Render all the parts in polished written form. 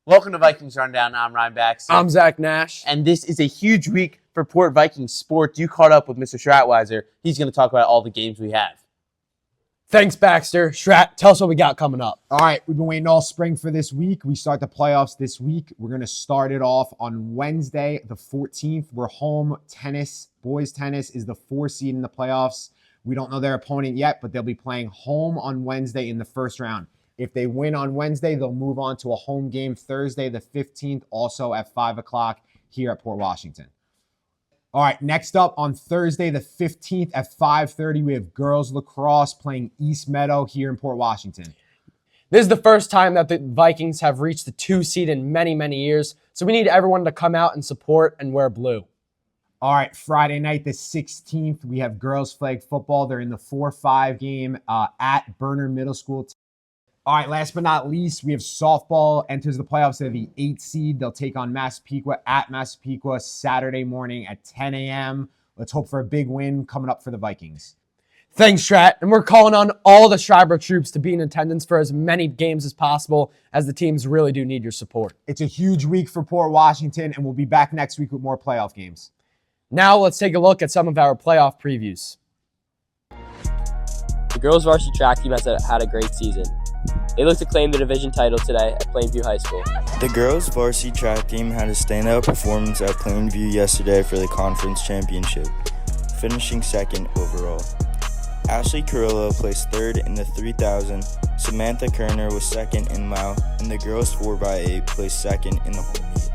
Welcome to Vikings Rundown. I'm Ryan Baxter. I'm Zach Nash. And this is a huge week for Port Vikings sports. You caught up with Mr. Stratweiser. He's going to talk about all the games we have. Thanks, Baxter. Strat, tell us what we got coming up. All right, we've been waiting all spring for this week. We start the playoffs this week. We're going to start it off on Wednesday, the 14th. We're home tennis. Boys tennis is the 4 seed in the playoffs. We don't know their opponent yet, but they'll be playing home on Wednesday in the first round. If they win on Wednesday, they'll move on to a home game Thursday, the 15th, also at 5 o'clock here at Port Washington. All right, next up on Thursday, the 15th at 5:30, we have girls lacrosse playing East Meadow here in Port Washington. This is the first time that the Vikings have reached the 2 seed in many, many years, so we need everyone to come out and support and wear blue. All right, Friday night, the 16th, we have girls flag football. They're in the 4-5 game at Burner Middle School. All right, last but not least, we have softball enters the playoffs. They're the 8 seed. They'll take on Massapequa at Massapequa Saturday morning at 10 a.m. Let's hope for a big win coming up for the Vikings. Thanks, Strat. And we're calling on all the Schreiber troops to be in attendance for as many games as possible, as the teams really do need your support. It's a huge week for Port Washington, and we'll be back next week with more playoff games. Now let's take a look at some of our playoff previews. The girls varsity track team has had a great season. They look to claim the division title today at Plainview High School. The girls varsity track team had a standout performance at Plainview yesterday for the conference championship, finishing second overall. Ashley Carrillo placed third in the 3,000, Samantha Kerner was second in mile, and the girls 4x8 placed second in the whole meet.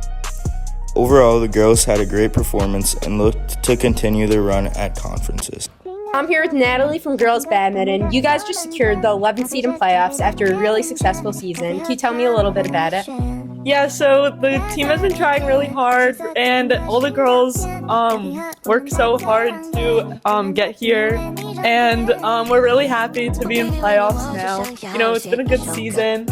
Overall, the girls had a great performance and looked to continue their run at conferences. I'm here with Natalie from Girls Badminton. You guys just secured the 11th seed in playoffs after a really successful season. Can you tell me a little bit about it? Yeah, so the team has been trying really hard, and all the girls work so hard to get here, and we're really happy to be in playoffs now. You know, it's been a good season,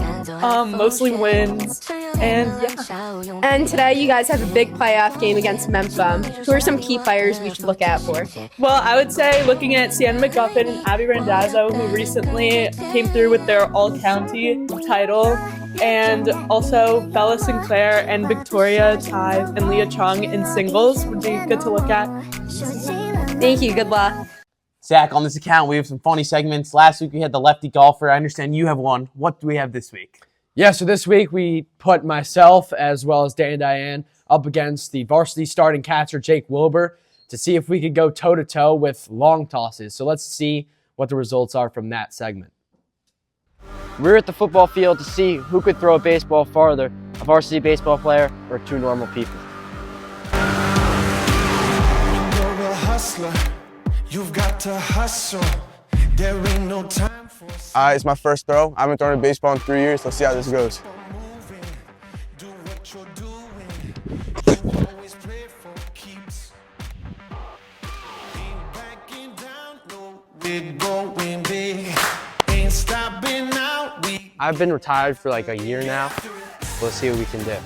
mostly wins, and yeah. And today you guys have a big playoff game against Memphis. Who are some key players we should look out for? Well, I would say looking at Sienna McGuffin and Abby Randazzo, who recently came through with their all-county title, and also Bella Sinclair and Victoria Tive and Leah Chung in singles would be good to look at. Thank you. Good luck. Zach, on this account, we have some funny segments. Last week, we had the lefty golfer. I understand you have one. What do we have this week? Yeah, so this week we put myself as well as Dan and Diane up against the varsity starting catcher Jake Wilbur to see if we could go toe-to-toe with long tosses. So let's see what the results are from that segment. We're at the football field to see who could throw a baseball farther, a varsity baseball player or two normal people. You're a hustler, you've got to hustle. There ain't no time for it's my first throw. I haven't thrown a baseball in 3 years. Let's see how this goes. do what you're doing. Always play for keeps. Ain't backing down, no, we're going big. Ain't stopping now. I've been retired for like a year now. Let's see what we can do.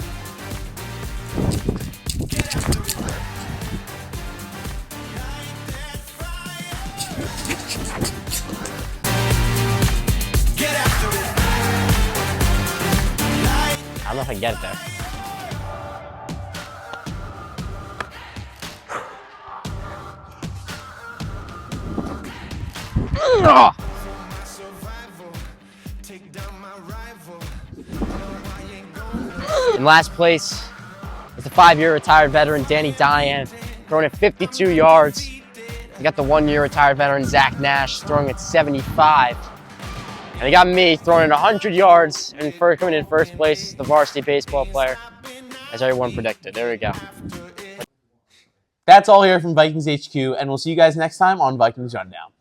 I don't know if I can get it there. In last place is the 5-year retired veteran Danny Diane, throwing at 52 yards. You got the 1-year retired veteran Zach Nash throwing at 75. And you got me throwing at 100 yards and coming in first place is the varsity baseball player, as everyone predicted. There we go. That's all here from Vikings HQ, and we'll see you guys next time on Vikings Rundown.